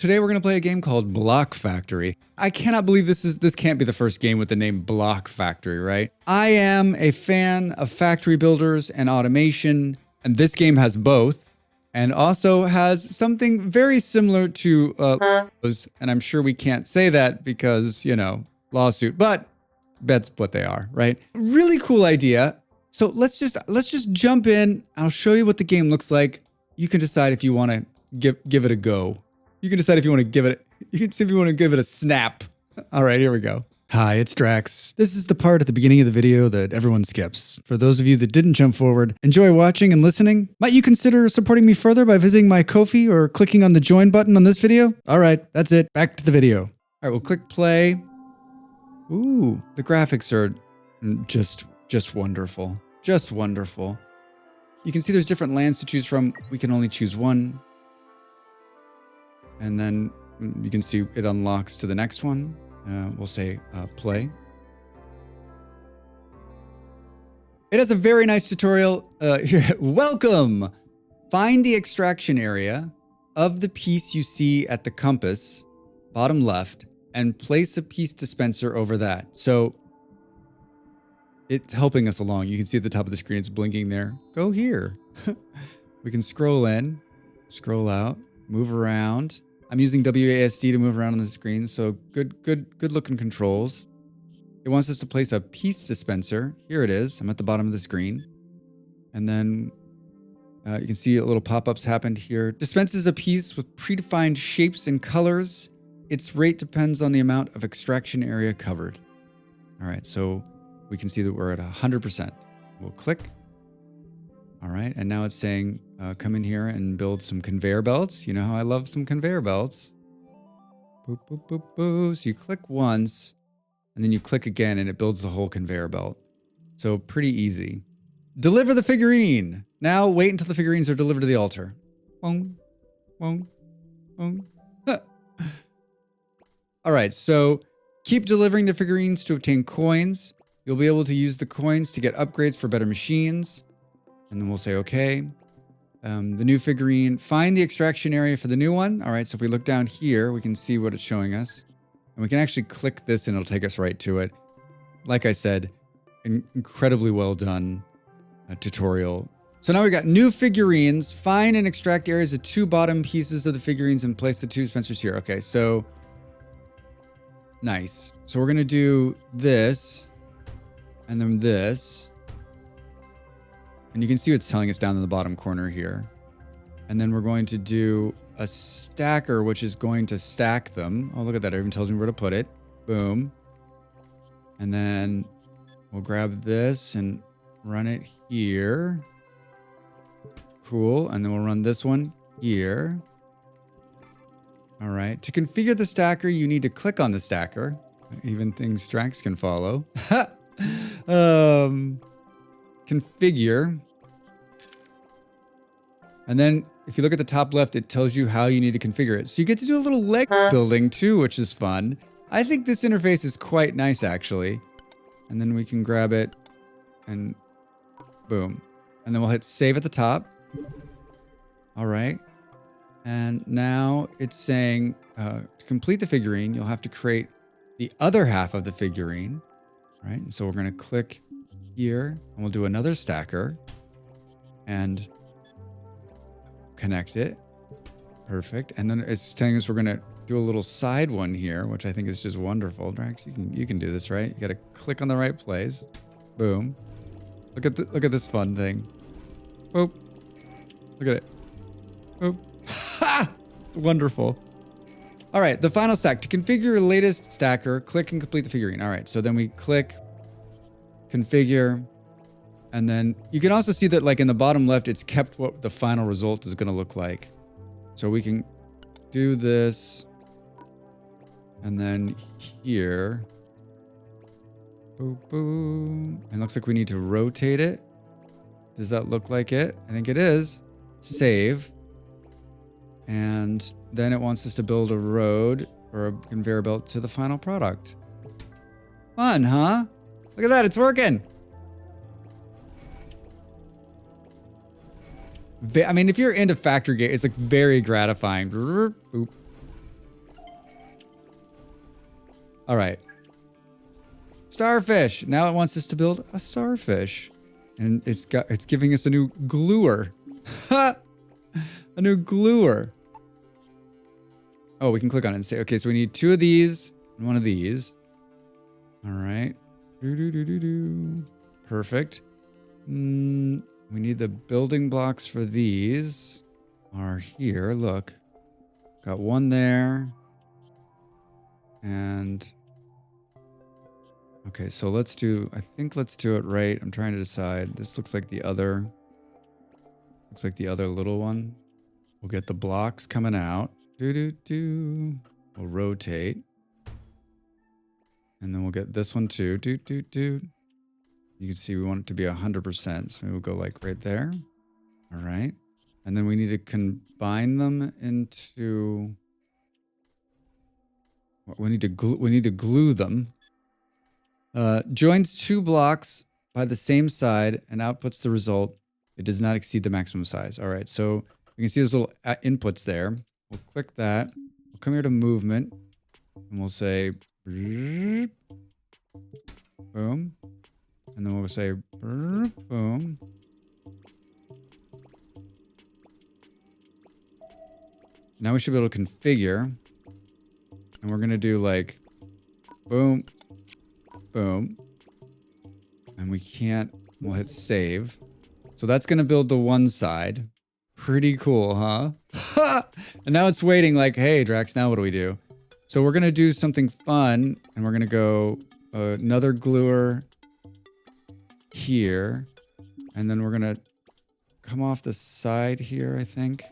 today we're gonna play a game called Block Factory. I cannot believe this can't be the first game with the name Block Factory, right? I am a fan of factory builders and automation, and this game has both, and also has something very similar to and I'm sure we can't say that because, you know, lawsuit, but that's what they are, right? Really cool idea. So let's just jump in. I'll show you what the game looks like. You can decide if you want to give it a go. You can decide if you want to give it. You can see if you want to give it a snap. All right, here we go. Hi, it's Drax. This is the part at the beginning of the video that everyone skips. For those of you that didn't jump forward, enjoy watching and listening. Might you consider supporting me further by visiting my Ko-fi or clicking on the join button on this video? All right, that's it. Back to the video. All right, we'll click play. Ooh, the graphics are just wonderful. Just wonderful. You can see there's different lands to choose from. We can only choose one. And then you can see it unlocks to the next one. We'll say play. It has a very nice tutorial. Welcome! Find the extraction area of the piece you see at the compass, bottom left, and place a piece dispenser over that. So it's helping us along. You can see at the top of the screen, it's blinking there. Go here. We can scroll in, scroll out, move around. I'm using WASD to move around on the screen, so good looking controls. It wants us to place a piece dispenser. Here it is. I'm at the bottom of the screen. And then you can see little pop-ups happened here. Dispenses a piece with predefined shapes and colors. Its rate depends on the amount of extraction area covered. All right, so we can see that we're at 100%. We'll click. All right, and now it's saying, come in here and build some conveyor belts. You know how I love some conveyor belts. Boop, boop, boop, boop. So you click once, and then you click again, and it builds the whole conveyor belt. So pretty easy. Deliver the figurine. Now wait until the figurines are delivered to the altar. Boom, boom, boom. All right, so keep delivering the figurines to obtain coins. You'll be able to use the coins to get upgrades for better machines. And then we'll say, okay. The new figurine, find the extraction area for the new one. All right, so if we look down here, we can see what it's showing us. And we can actually click this and it'll take us right to it. Like I said, an incredibly well done tutorial. So now we got new figurines. Find and extract areas of two bottom pieces of the figurines and place the two dispensers here. Okay, so nice. So we're gonna do this and then this. And you can see what's telling us down in the bottom corner here. And then we're going to do a stacker, which is going to stack them. Oh, look at that. It even tells me where to put it. Boom. And then we'll grab this and run it here. Cool. And then we'll run this one here. All right. To configure the stacker, you need to click on the stacker. Even things Drax can follow. Configure. And then if you look at the top left, it tells you how you need to configure it. So you get to do a little leg building too, which is fun. I think this interface is quite nice, actually. And then we can grab it and boom. And then we'll hit save at the top. All right. And now it's saying to complete the figurine, you'll have to create the other half of the figurine. All right. And so we're going to click here and we'll do another stacker and connect it. Perfect. And then it's telling us we're going to do a little side one here, which I think is just wonderful. Drax, you can do this, right? You got to click on the right place. Boom. Look at this fun thing. Boop. Look at it. Boop. Ha! Wonderful. All right, the final stack. To configure your latest stacker, click and complete the figurine. All right, so then we click configure. And then you can also see that like in the bottom left, it's kept what the final result is going to look like. So we can do this. And then here. Boom, boom. And it looks like we need to rotate it. Does that look like it? I think it is. Save. And then it wants us to build a road or a conveyor belt to the final product. Fun, huh? Look at that, it's working. I mean, if you're into factory game, it's like very gratifying. Boop. All right. Starfish. Now it wants us to build a starfish. And it's giving us a new gluer. Ha! A new gluer. Oh, we can click on it and say, okay, so we need 2 of these and 1 of these. All right. Perfect. We need the building blocks for these. Are here. Look. Got 1 there. And okay, so I think let's do it right. I'm trying to decide. This looks like the other little one. We'll get the blocks coming out. We'll rotate. And then we'll get this one too. You can see we want it to be 100%. So we'll go like right there. All right. And then we need to combine them into, we need to glue them. Joins 2 blocks by the same side and outputs the result. It does not exceed the maximum size. All right, so you can see those little inputs there. We'll click that. We'll come here to movement, and we'll say boom, and then we'll say boom. Now we should be able to configure, and we're gonna do like boom, boom, and we'll hit save. So that's gonna build the one side. Pretty cool, huh? And now it's waiting like, hey, Drax, now what do we do? So we're gonna do something fun, and we're gonna go another gluer here, and then we're gonna come off the side here, I think.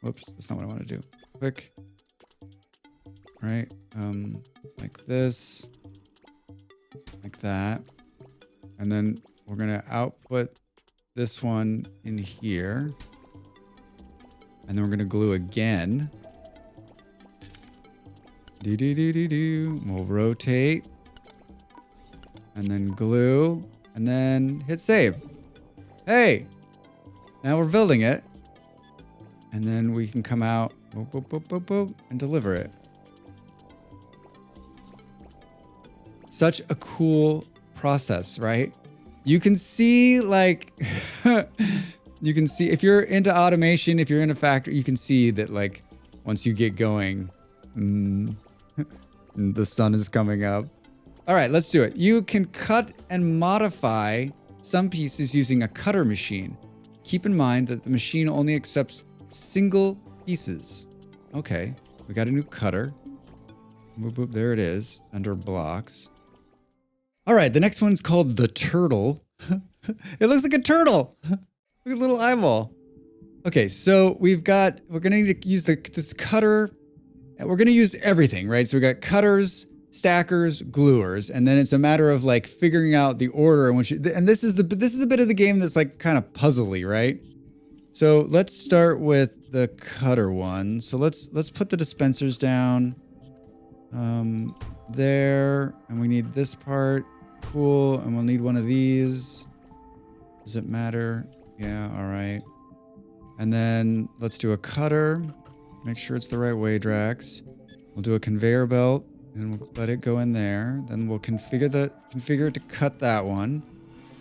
Whoops, that's not what I want to do. Click. Right, like this, like that, and then we're gonna output this one in here, and then we're gonna glue again. We'll rotate, and then glue, and then hit save. Hey, now we're building it, and then we can come out, boop, boop, boop, boop, boop, and deliver it. Such a cool process, right? You can see like, you can see if you're into automation, if you're in a factory, you can see that like once you get going, the sun is coming up. All right, let's do it. You can cut and modify some pieces using a cutter machine. Keep in mind that the machine only accepts single pieces. Okay, we got a new cutter. Boop, boop, there it is, under blocks. All right, the next one's called the turtle. It looks like a turtle. Look at a little eyeball. Okay, so we're gonna need to use this cutter. We're gonna use everything, right? So we got cutters, stackers, gluers, and then it's a matter of like figuring out the order in which. And this is the bit of the game that's like kind of puzzly, right? So let's start with the cutter one. So let's put the dispensers down. There, and we need this part. Cool, and we'll need one of these. Does it matter? Yeah, all right. And then let's do a cutter. Make sure it's the right way, Drax. We'll do a conveyor belt, and we'll let it go in there. Then we'll configure it to cut that one,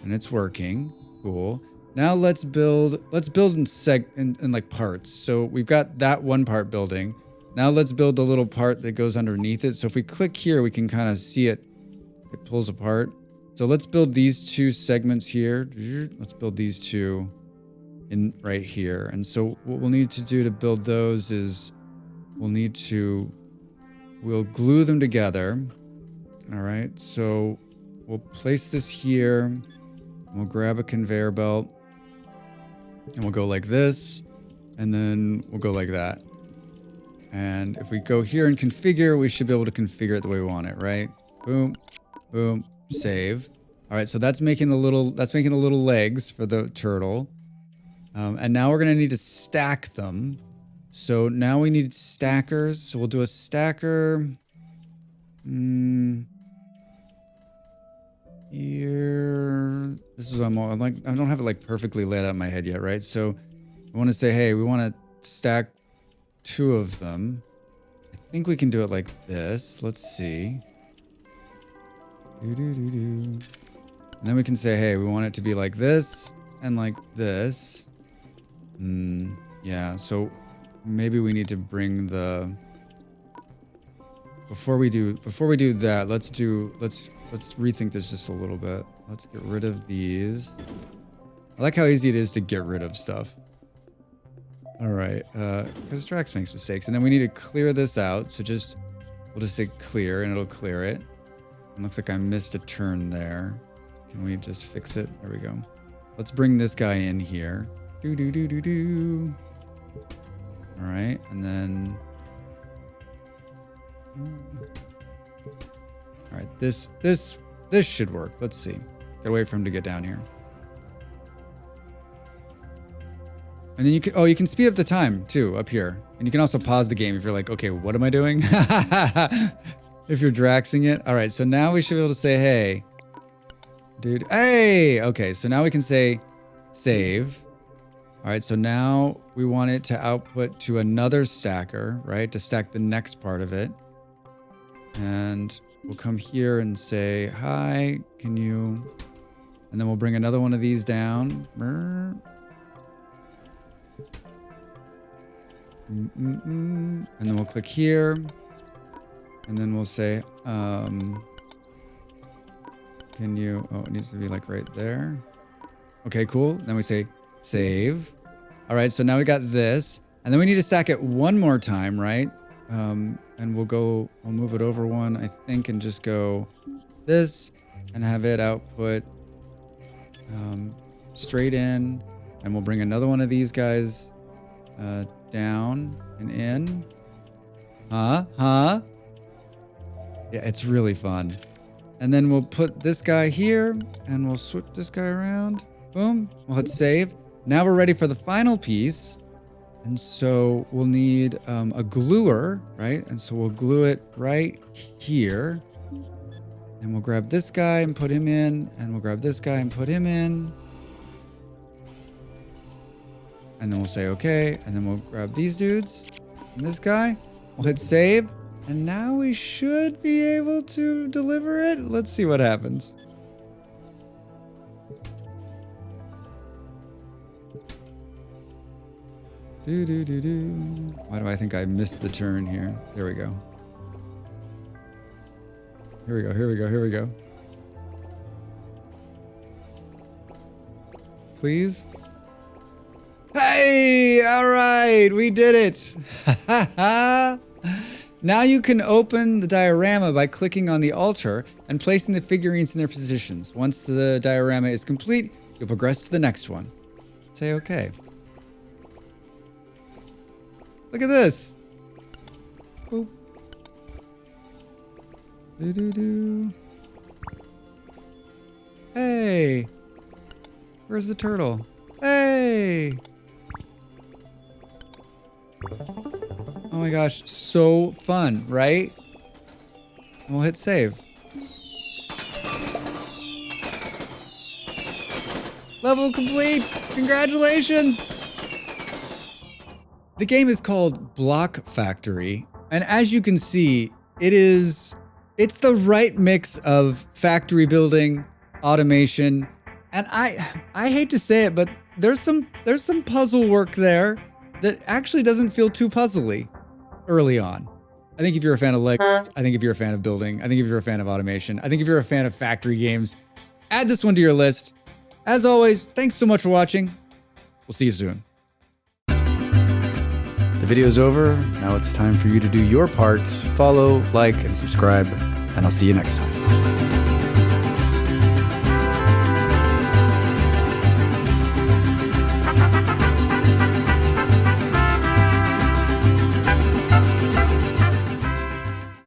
and it's working. Cool. Now let's build in like parts. So we've got that one part building. Now let's build the little part that goes underneath it. So if we click here, we can kind of see it. It pulls apart. So let's build these 2 segments here. Let's build these 2 in right here. And so what we'll need to do to build those is we'll glue them together. All right. So we'll place this here. We'll grab a conveyor belt, and we'll go like this, and then we'll go like that. And if we go here and configure, we should be able to configure it the way we want it, right? Boom, boom, save. All right, so that's making the little legs for the turtle. And now we're gonna need to stack them. So now we need stackers. So we'll do a stacker. Here. This is what I'm like. I don't have it like perfectly laid out in my head yet, right? So I want to say, hey, we want to stack 2 of them. I think we can do it like this. Let's see. And then we can say, hey, we want it to be like this and like this. Yeah, so maybe we need to bring the... Before we do that, let's rethink this just a little bit. Let's get rid of these. I like how easy it is to get rid of stuff. All right, because Drax makes mistakes, and then we need to clear this out. So we'll just say clear, and it'll clear it. It looks like I missed a turn there. Can we just fix it? There we go. Let's bring this guy in here. All right, and then. All right, this should work. Let's see. Gotta wait for him to get down here. And then you can speed up the time too up here. And you can also pause the game if you're like, okay, what am I doing? If you're Draxing it. All right, so now we should be able to say, hey, dude, hey. Okay, so now we can say save. All right, so now we want it to output to another stacker, right? To stack the next part of it. And we'll come here and say, hi, can you... And then we'll bring another one of these down. And then we'll click here. And then we'll say, can you... Oh, it needs to be like right there. Okay, cool. Then we say save. All right, so now we got this. And then we need to stack it one more time, right? And we'll move it over one, I think, and just go this and have it output straight in. And we'll bring another one of these guys down and in. Yeah, it's really fun. And then we'll put this guy here and we'll switch this guy around. Boom, we'll hit save. Now we're ready for the final piece. And so we'll need a gluer, right? And so we'll glue it right here. And we'll grab this guy and put him in. And we'll grab this guy and put him in. And then we'll say okay. And then we'll grab these dudes and this guy. We'll hit save. And now we should be able to deliver it. Let's see what happens. Why do I think I missed the turn here? There we go. Here we go. Please? Hey! All right, we did it. Now you can open the diorama by clicking on the altar and placing the figurines in their positions. Once the diorama is complete, you'll progress to the next one. Say okay. Look at this. Boop. Hey. Where's the turtle? Hey. Oh my gosh, so fun, right? We'll hit save. Level complete! Congratulations! The game is called Block Factory, and as you can see, it's the right mix of factory building, automation, and I hate to say it, but there's some puzzle work there that actually doesn't feel too puzzly early on. I think if you're a fan of Legos, I think if you're a fan of building, I think if you're a fan of automation, I think if you're a fan of factory games, add this one to your list. As always, thanks so much for watching. We'll see you soon. The video's over. Now it's time for you to do your part. Follow, like, and subscribe, and I'll see you next time.